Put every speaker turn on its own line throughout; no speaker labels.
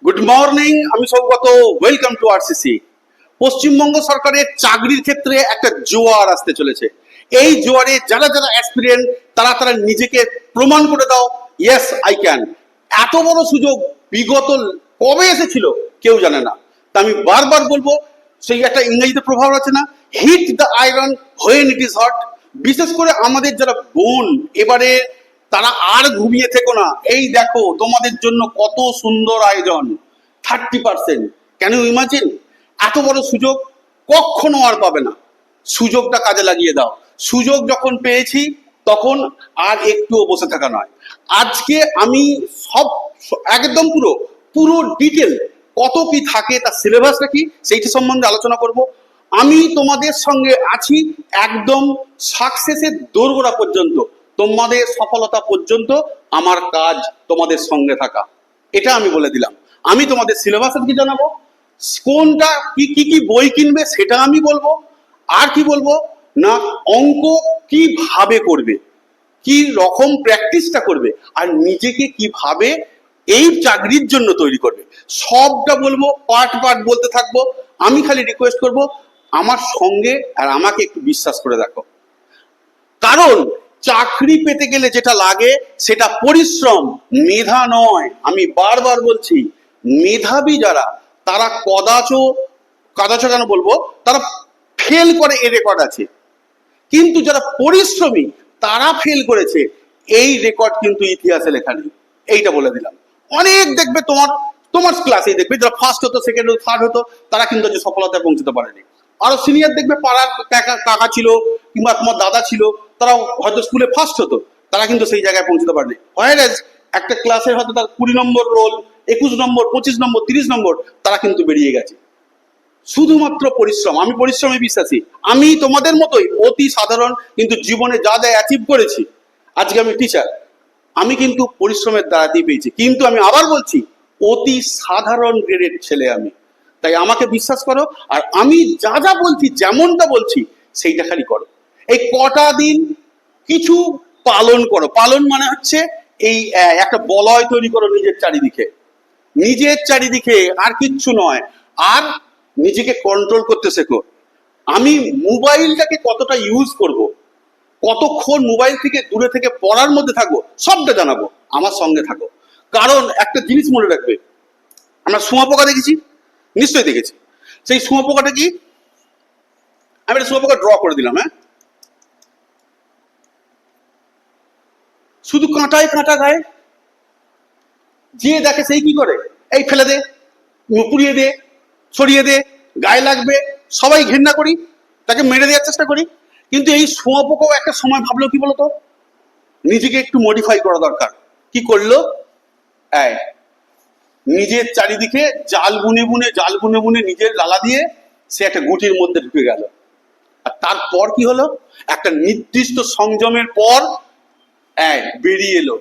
Good morning, আমি Sougata. Welcome to RCC. Paschimbanga সরকারের চাকরির ক্ষেত্রে একটা জোয়ার আসতে চলেছে। এই জোয়ারে যারা যারা অ্যাসপিরিয়েন্ট তারা তারা নিজেকে প্রমাণ করে দাও, ইয়েস আই ক্যান। এত বড় সুযোগ বিগত কবে এসেছিল কেউ জানে না। তা আমি বারবার বলবো, সেই একটা ইংরেজিতে প্রভাব আছে না, hit the iron when it is hot. বিশেষ করে আমাদের যারা বোন এবারে তারা আর ঘুমিয়ে থেকো না। এই দেখো তোমাদের জন্য কত সুন্দর আয়োজন, 30%। Can you imagine? এত বড় সুযোগ কখনো আর পাবে না। সুযোগটা কাজে লাগিয়ে দাও। সুযোগ যখন পেয়েছি তখন আর একটুও বসে থাকা নয়। আজকে আমি সব একদম পুরো পুরো ডিটেল কত কি থাকে, তার সিলেবাসটা কি সেইটি সম্বন্ধে আলোচনা করব। আমি তোমাদের সঙ্গে আছি একদম সাকসেসের দোরগোড়া পর্যন্ত, তোমাদের সফলতা পর্যন্ত আমার কাজ তোমাদের সঙ্গে থাকা। এটা আমি বলে দিলাম। আমি তোমাদের সিলেবাস কি জানাবো, কোনটা কি কি কি বই কিনবে সেটা আমি বলবো। আর কি বলবো না, অঙ্ক কিভাবে করবে, কি রকম প্র্যাকটিসটা করবে, আর নিজেকে কিভাবে এই চাকরির জন্য তৈরি করবে, সবটা বলবো। পার্ট পার্ট বলতে থাকবো। আমি খালি রিকোয়েস্ট করব, আমার সঙ্গে আর আমাকে একটু বিশ্বাস করে দেখো। কারণ চাকরি পেতে গেলে যেটা লাগে সেটা পরিশ্রম, মেধা নয়। আমি বারবার বলছি, মেধাবী যারা তারা কদাচ কেন বলবো, তারা ফেল করে, এ রেকর্ড আছে। কিন্তু যারা পরিশ্রমী তারা ফেল করেছে, এই রেকর্ড কিন্তু ইতিহাসে লেখা নেই। এইটা বলে দিলাম। অনেক দেখবে তোমার তোমার ক্লাসেই দেখবে যারা ফার্স্ট হতো, সেকেন্ড হতো, থার্ড হতো, তারা কিন্তু যে সফলতায় পৌঁছতে পারেনি। আরো সিনিয়র দেখবে পাড়ার কাকা ছিল কিংবা তোমার দাদা ছিল, তারা হয়তো স্কুলে ফার্স্ট হতো, তারা কিন্তু সেই জায়গায় পৌঁছতে পারেনি। হোয়ারএজ একটা ক্লাসে হয়তো তার 20 নম্বর রোল, 21 নম্বর, 25 নম্বর, 30 নম্বর, তারা কিন্তু বেরিয়ে গেছে। শুধুমাত্র পরিশ্রম। আমি পরিশ্রমে বিশ্বাসী। আমি তোমাদের মতোই অতি সাধারণ, কিন্তু জীবনে যা যা অ্যাচিভ করেছি, আজকে আমি টিচার, আমি কিন্তু পরিশ্রমের দ্বারাতেই পেয়েছি। কিন্তু আমি আবার বলছি, অতি সাধারণ গ্রেডের ছেলে আমি। তাই আমাকে বিশ্বাস করো, আর আমি যা যা বলছি, যেমনটা বলছি, সেইটা খালি করো। এই কটা দিন কিছু পালন করো। পালন মানে হচ্ছে এই একটা বলয় তৈরি করো নিজের চারিদিকে, নিজের চারিদিকে, আর কিচ্ছু নয়। আর নিজেকে কন্ট্রোল করতে শেখো। আমি মোবাইলটাকে কতটা ইউজ করব, কতক্ষণ মোবাইল থেকে দূরে থেকে পড়ার মধ্যে থাকবো, সবটা জানাবো। আমার সঙ্গে থাকো। কারণ একটা জিনিস মনে রাখবে, আমরা শুঁয়োপোকা দেখেছি, নিশ্চয়ই দেখেছি। সেই শুঁয়োপোকাটা কি, আমি একটা শুঁয়োপোকা ড্র করে দিলাম। হ্যাঁ, শুধু কাঁটায় কাঁটা গায়ে, যে দেখে সেই কি করে, এই ফেলে দে, পুড়িয়ে দে, ছড়িয়ে দে, গায়ে লাগবে, সবাই ঘৃণা করি, তাকে মেরে দেওয়ার চেষ্টা করি। কিন্তু এই শুঁয়োপোকাও একটা সময় ভাবলো কি বলতো, নিজেকে একটু মডিফাই করা দরকার। কি করলো, নিজের চারিদিকে জাল বুনে বুনে নিজের লালা দিয়ে সে একটা গুটির মধ্যে ঢুকে গেল। আর তারপর কি হলো, একটা নির্দিষ্ট সংযমের পর বেরিয়ে এলো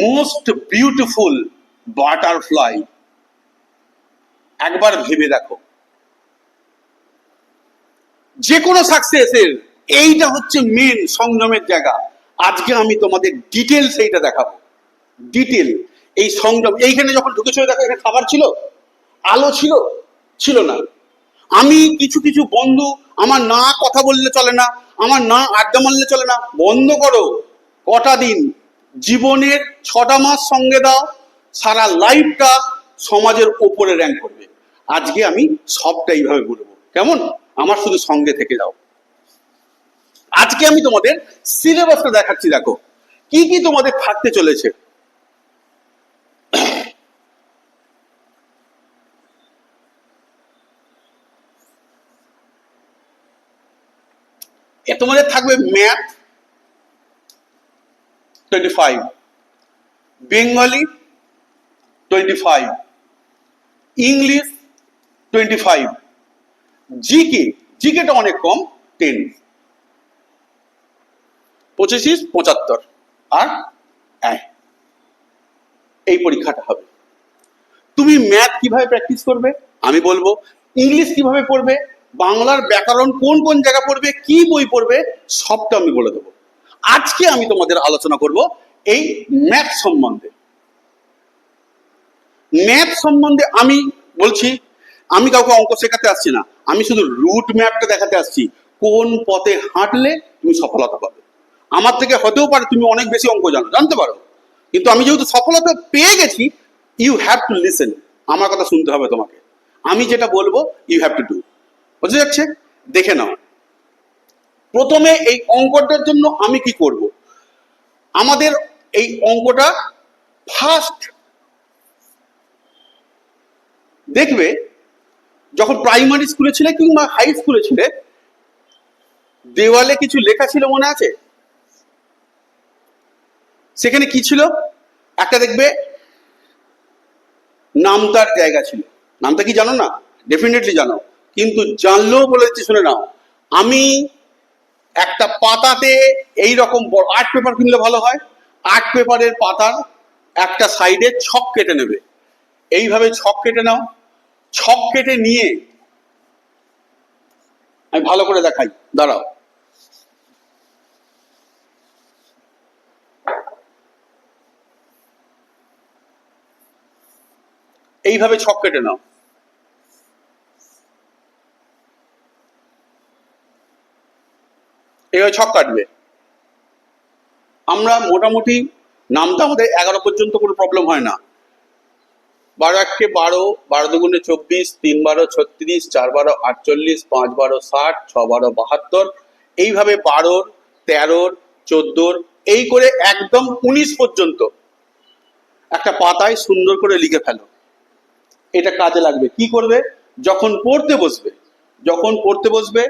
মোস্ট বিউটিফুল বাটারফ্লাই। একবার ভেবে দেখো, যে কোনো সাকসেসের এইটা হচ্ছে মেন সংযমের জায়গা। আজকে আমি তোমাদের ডিটেলস এইটা দেখাবো। ডিটেল এই সংযম। এইখানে যখন ঢুকেছিল দেখো, এখানে খাবার ছিল, আলো ছিল, ছিল না। আমি কিছু কিছু বন্ধু, আমার না কথা বললে চলে না, আমার না আড্ডা মারলে চলে না। বন্ধ করো। কটা দিন জীবনের 6টা মাস সঙ্গে দাও, সারা লাইফটা সমাজের ওপরে র্যাঙ্ক করবে। আজকে আমি সবটা এইভাবে বলবো, কেমন? আমার শুধু সঙ্গে থেকে যাও। আজকে আমি তোমাদের সিলেবাসটা দেখাচ্ছি। দেখো কি কি তোমাদের থাকতে চলেছে। তোমাদের থাকবে ম্যাথ 25, বেঙ্গলি 25, ইংলিশ 25, জিকেটা অনেক কম 10, 25, 75। আর এই পরীক্ষাটা হবে। তুমি ম্যাথ কিভাবে প্র্যাকটিস করবে আমি বলবো, ইংলিশ কিভাবে পড়বে, বাংলার ব্যাকরণ কোন কোন জায়গা পড়বে, কি বই পড়বে, সবটা আমি বলে দেবো। আজকে আমি তোমাদের আলোচনা করব এই ম্যাথ সম্বন্ধে। ম্যাথ সম্বন্ধে আমি বলছি, আমি কাউকে অঙ্ক শেখাতে আসছি না, আমি শুধু রুট ম্যাপটা দেখাতে আসছি, কোন পথে হাঁটলে তুমি সফলতা পাবে। আমার থেকে হতেও পারে তুমি অনেক বেশি অঙ্ক জানো, জানতে পারো, কিন্তু আমি যেহেতু সফলতা পেয়ে গেছি, ইউ হ্যাভ টু লিসেন, আমার কথা শুনতে হবে তোমাকে, আমি যেটা বলবো ইউ হ্যাভ টু ডু। বুঝতে যাচ্ছে? দেখে নাও, প্রথমে এই অঙ্কটার জন্য আমি কি করব। আমাদের এই অঙ্কটা ফার্স্ট দেখবে, যখন প্রাইমারি স্কুলে ছিলে কিংবা হাই স্কুলে ছিলে, দেওয়ালে কিছু লেখা ছিল, মনে আছে? সেখানে কি ছিল? একটা দেখবে নামতার জায়গা ছিল। নামটা কি জানো না? ডেফিনেটলি জানো, কিন্তু জানলেও বলে দিচ্ছি, শুনে নাও। আমি একটা পাতাতে এই রকম বড় আর্ট পেপার কিনলে ভালো হয়, আর্ট পেপারের পাতার একটা সাইডে ছক কেটে নেবে, এইভাবে ছক কেটে নাও। ছক কেটে নিয়ে আমি ভালো করে দেখাই, দাঁড়াও। এইভাবে ছক কেটে নাও। এইভাবে ছক কাটবে। আমরা মোটামুটি নামটা আমাদের 11 পর্যন্ত কোনো প্রবলেম হয় না। 12 1 12, 12 2 24, 3 12 36, 4 12 48, 5 12 60, 6 12 72, এইভাবে 12, 13, 14 এই করে একদম 19 পর্যন্ত একটা পাতায় সুন্দর করে লিখে ফেলো। এটা কাজে লাগবে। কি করবে? যখন পড়তে বসবে, যখন পড়তে বসবে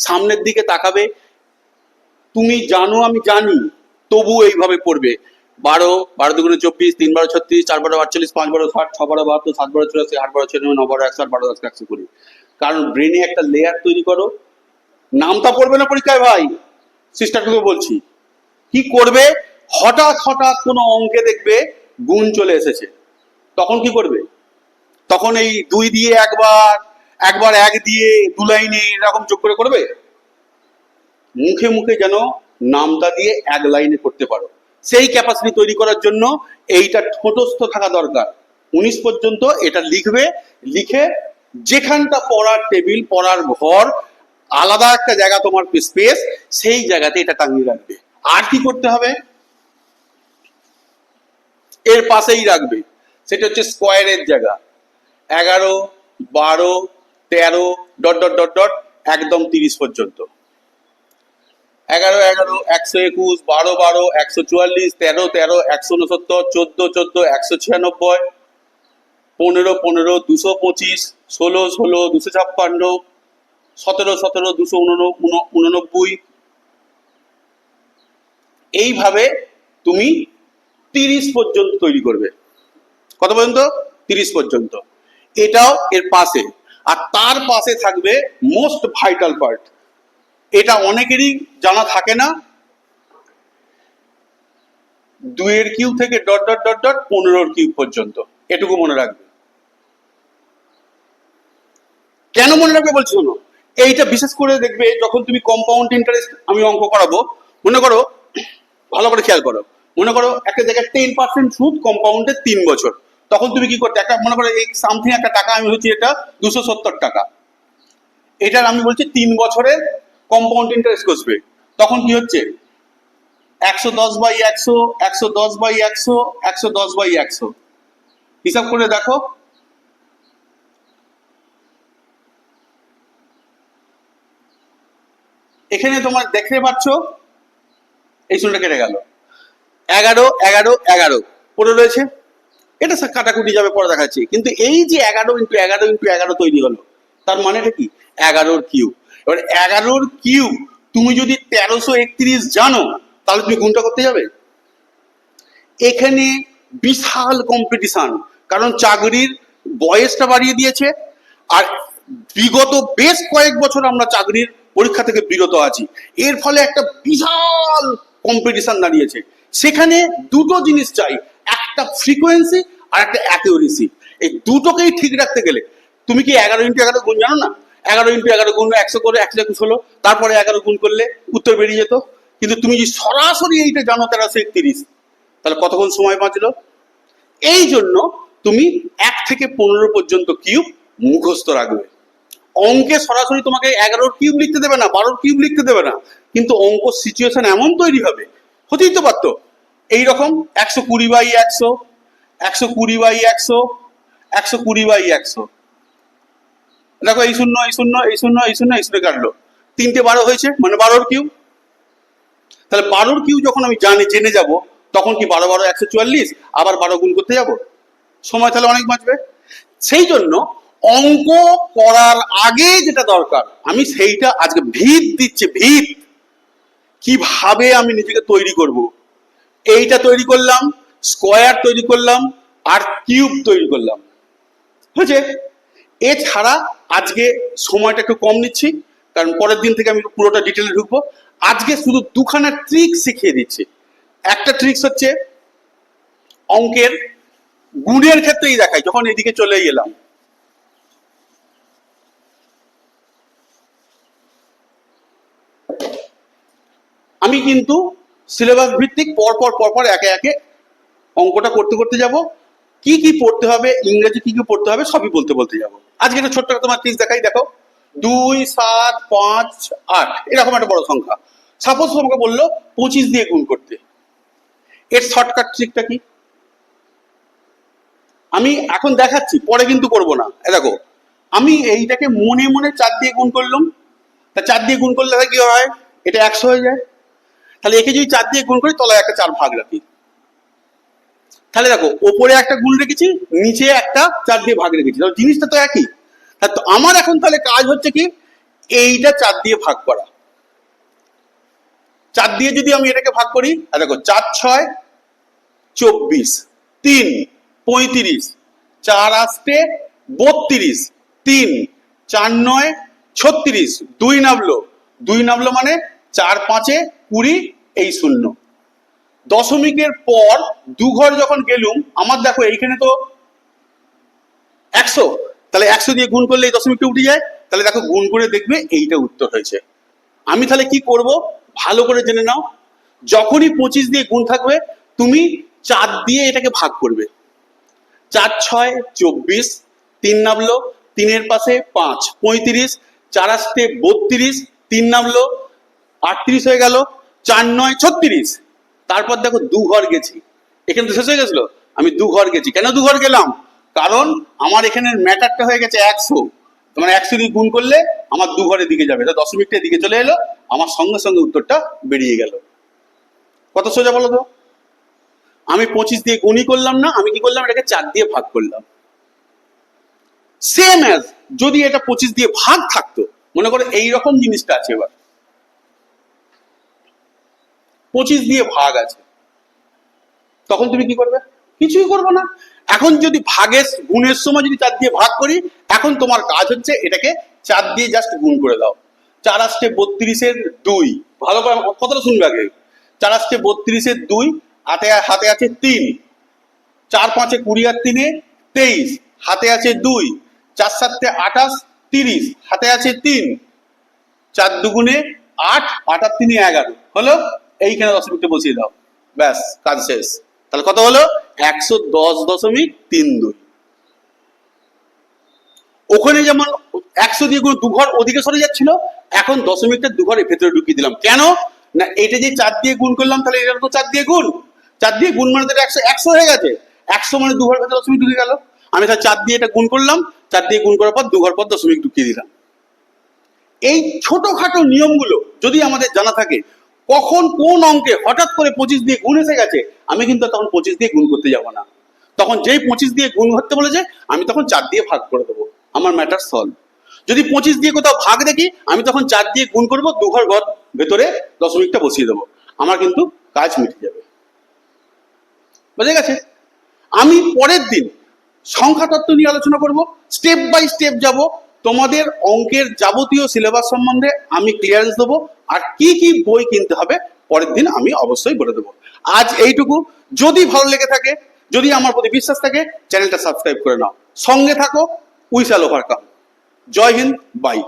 সামনের দিকে তাকাবে। তুমি জানো আমি জানি, তবু এইভাবে পড়বে। 12, 12 2 24, 3 12 36, 4 12 48, 5 12 60, 6 12 72, 7 12 84, 8 12 96, 9 12 100, 12 10 120। কারণ ব্রেনে একটা লেয়ার তৈরি করো। নামটা পড়বে না পরীক্ষায় ভাই, সিস্টারকে বলছি। কি করবে? হঠাৎ হঠাৎ কোনো অঙ্কে দেখবে গুণ চলে এসেছে, তখন কি করবে? তখন এই 2 দিয়ে একবার, একবার 1 দিয়ে 2 লাইনে এরকম যোগ করে করবে। মুখে মুখে যেন নামটা দিয়ে 1 লাইনে করতে পারো, সেই ক্যাপাসিটি তৈরি করার জন্য এইটা ঠোঁটস্থ থাকা দরকার। 19 পর্যন্ত এটা লিখবে, লিখে যেখানটা পড়ার টেবিল, পড়ার ঘর, আলাদা একটা জায়গা তোমার স্পেস, সেই জায়গাতে এটা টাঙিয়ে রাখবে। আর কি করতে হবে? এর পাশেই রাখবে, সেটা হচ্ছে স্কোয়ারের জায়গা। 11, 12, 13 ডট ডট ডট ডট একদম 30 পর্যন্ত। 11 11, 121, 12 12, 144, 13 13, 169, 14 14, 196, 15 15, 225, 16 16, 256, 17 17, 289। এইভাবে তুমি 30 পর্যন্ত তৈরি করবে। কত পর্যন্ত? 30 পর্যন্ত। এটাও এর পাশে। আর তার পাশে থাকবে মোস্ট ভাইটাল পার্ট, এটা অনেকেরই জানা থাকে না। 2 এর কিউব থেকে ডট ডট ডট ডট 15 এর কিউব পর্যন্ত, এটুকু মনে রাখবে। কেন মনে রাখবে বলছি শোনো। এইটা বিশেষ করে দেখবে যখন তুমি কম্পাউন্ড ইন্টারেস্ট আমি অঙ্ক করাবো, মনে করো, ভালো করে খেয়াল করো, মনে করো একটা জায়গায় 10% সুদ কম্পাউন্ডে 3 বছর, তখন তুমি কি করতে, একটা মনে করো এই সামথিং একটা টাকা আমি হচ্ছে এটা 270 টাকা, এটার আমি বলছি 3 বছরের কম্পাউন্ড ইন্টারেস্ট বসবে, তখন কি হচ্ছে 110/100, 110/100, 110/100। হিসাব করে দেখো, এখানে তোমার দেখতে পাচ্ছ এই শূন্যটা কেটে গেল। 11 11 11 পড়ে রয়েছে, এটা কাটাকুটি যাবে পরে দেখাচ্ছি, কিন্তু এই যে 11 ইন্টু 11 ইন্টু 11 তৈরি হলো, তার মানেটা কি? 11 কিউব। এবার 11 কিউব তুমি যদি 1331 জানো, তাহলে তুমি গুণটা করতে যাবে। এখানে বিশাল কম্পিটিশন, কারণ চাকরির বয়সটা বাড়িয়ে দিয়েছে, আর বিগত বেশ কয়েক বছর আমরা চাকরির পরীক্ষা থেকে বিরত আছি, এর ফলে একটা বিশাল কম্পিটিশন দাঁড়িয়েছে। সেখানে দুটো জিনিস চাই, একটা ফ্রিকোয়েন্সি আর একটা অ্যাকিউরেসি। এই দুটোকেই ঠিক রাখতে গেলে তুমি কি 11 ইন্টু 11 গুণ জানো না? 11 ইন্টু 11 গুণ 100 করে 121 হলো, তারপরে 11 গুণ করলে উত্তর বেরিয়ে যেত। কিন্তু তুমি যদি সরাসরি এইটা জানো 1331, তাহলে কতক্ষণ সময় বাঁচলো? এই জন্য তুমি 1 থেকে 15 পর্যন্ত কিউব মুখস্থ রাখবে। অঙ্কে সরাসরি তোমাকে 11 কিউব লিখতে দেবে না, 12 কিউব লিখতে দেবে না, কিন্তু অঙ্ক সিচুয়েশন এমন তৈরি হবে, হতেই তো পারতো এইরকম 120/100, 120/100, 120/100। দেখো এই শূন্য এই শূন্য এই শূন্য এই শূন্য এই শূন্য কাটলো, 3টে 12 হয়েছে, মানে 12 কিউব। তাহলে 12 কিউব যখন আমি জেনে যাব, তখন কি 12 12 144 আবার 12 গুণ করতে যাব, সময় তাহলে অনেক বাঁচবে। সেই জন্য অঙ্ক করার আগে যেটা দরকার, আমি সেইটা আজকে ভিত দিচ্ছি, ভিত কিভাবে আমি নিজেকে তৈরি করব। এইটা তৈরি করলাম, স্কোয়ার তৈরি করলাম, আর কিউব তৈরি করলাম, হয়েছে। এছাড়া আজকে সময়টা একটু কম নিচ্ছি, কারণ পরের দিন থেকে আমি পুরোটা ডিটেলে ঢুকবো। আজকে শুধু দুখানা ট্রিক শিখিয়ে দিচ্ছি। একটা ট্রিক্স হচ্ছে অঙ্কের গুণের ক্ষেত্রেই দেখাই, যখন এদিকে চলে গেলাম, আমি কিন্তু সিলেবাস ভিত্তিক পরপর একে একে অঙ্কটা করতে করতে যাব। কি কি পড়তে হবে, ইংরেজি কি কি পড়তে হবে, সবই বলতে যাব। আজকে একটা ছোট্ট তোমার ট্রিক্স দেখাই, দেখো 2 7 5 8 এরকম একটা বড় সংখ্যা। সাপোজ তোমাকে বললো 25 দিয়ে গুণ করতে, এর শর্টকাট ট্রিকটা কি আমি এখন দেখাচ্ছি, পরে কিন্তু করবো না। দেখো আমি এইটাকে মনে মনে 4 দিয়ে গুণ করলাম, তা 4 দিয়ে গুণ করলে কি হয়, এটা 100 হয়ে যায়। তাহলে একে যদি 4 দিয়ে গুণ করি, তলায় একটা 4 ভাগ রাখি, তাহলে দেখো ওপরে একটা গুণ রেখেছি, নিচে একটা 4 দিয়ে ভাগ রেখেছি, জিনিসটা তো একই। তো আমার এখন তাহলে কাজ হচ্ছে কি, এইটা 4 দিয়ে ভাগ করা। 4 দিয়ে যদি আমি এটাকে ভাগ করি, দেখো 4 6 24, 3 35, 4 8 32, 3 4 9 36, 2 নামলো মানে 4 5 20, এই শূন্য। দশমিকের পর 2 ঘর যখন গেলুম, আমার দেখো এইখানে তো 100, তাহলে 100 দিয়ে গুণ করলে এই দশমিকটা উঠে যায়। তাহলে দেখো গুণ করে দেখবে এইটা উত্তর হয়েছে। আমি তাহলে কি করব, ভালো করে জেনে নাও। যখনই 25 দিয়ে গুণ থাকবে, তুমি 4 দিয়ে এটাকে ভাগ করবে। 4 6 24, 3 নামলো, 3-এর পাশে 5 35, 4 8 32, 3 নামলো 38 হয়ে গেল, 4 9 36। তারপর দেখো 2 ঘর গেছি, এখানে তো শেষ হয়ে গেছিল, আমি 2 ঘর গেছি। কেন 2 ঘর গেলাম, কারণ আমার এখানের ম্যাটারটা হয়ে গেছে 100, মানে 100 দিয়ে গুণ করলে আমার 2 ঘরের দিকে যাবে, এটা দশমিকটা দিকে চলে এলো, আমার সঙ্গে সঙ্গে উত্তরটা বেরিয়ে গেল। কত সোজা বলো তো। আমি 25 দিয়ে গুণই করলাম না, আমি কি করলাম, এটাকে 4 দিয়ে ভাগ করলাম। সেম অ্যাজ যদি এটা 25 দিয়ে ভাগ থাকতো, মনে করো এইরকম জিনিসটা আছে, এবার 25 দিয়ে ভাগ আছে, তখন তুমি কি করবে, কিছুই করবে না। এখন যদি ভাগের গুণের সময় যদি 4 দিয়ে ভাগ করি, এখন তোমার কাজ হচ্ছে এটাকে 4 দিয়ে জাস্ট গুণ করে দাও। 4 8 32-এর 2, ভালো করে কথাটা শুনবে আগে। 4 8 32-এর 2, হাতে আছে 3, 4 5 20 আর 3 23, হাতে আছে 2, 4 7 28 30, হাতে আছে 3, 4 2 8, 8 আর 3 11 হলো। এইখানে দশমিকটা বসিয়ে দাও, ব্যাস কাজ শেষ। তাহলে কত হলো, 110.32। ওখানে যেমন 100 দিয়ে গুণ 2 ঘর ওদিকে সরে যাচ্ছিল, এখন দশমিকটা 2 ঘরের ভেতরে ঢুকিয়ে দিলাম। কেন না, এটা যে 4 দিয়ে গুণ করলাম, তাহলে এটা তো 4 দিয়ে গুণ, 4 দিয়ে গুণ মানে তো 100 হয়ে গেছে, 100 মানে 2 ঘর ভেতরে দশমিক ঢুকে গেল। আমি তাহলে 4 দিয়ে এটা গুণ করলাম, 4 দিয়ে গুণ করার পর 2 ঘর পর দশমিক ঢুকিয়ে দিলাম। এই ছোটখাটো নিয়মগুলো যদি আমাদের জানা থাকে, কখন কোন অঙ্কে হঠাৎ করে 25 দিয়ে গুণ এসে গেছে, আমি কিন্তু তখন 25 দিয়ে গুণ করতে যাব না। তখন যেই 25 দিয়ে গুণ করতে বলেছে, আমি তখন 4 দিয়ে ভাগ করে দেবো, আমার ম্যাটার সলভ। যদি 25 দিয়ে কোথাও ভাগ দেখি, আমি তখন 4 দিয়ে গুণ করবো, 2 ঘর ভেতরে দশমিকটা বসিয়ে দেবো, আমার কিন্তু কাজ মিটে যাবে। বুঝে গেছে। আমি পরের দিন সংখ্যা তত্ত্ব নিয়ে আলোচনা করব, স্টেপ বাই স্টেপ যাব, তোমাদের অঙ্কের যাবতীয় সিলেবাস সম্বন্ধে আমি ক্লিয়ারেন্স দেবো, আর কি কি বই কিনতে হবে পরের দিন আমি অবশ্যই বলে দেবো। আজ এইটুকু। যদি ভালো লেগে থাকে, যদি আমার প্রতি বিশ্বাস থাকে, চ্যানেলটা সাবস্ক্রাইব করে নাও, সঙ্গে থাকো, we shall overcome. Jai Hind, by.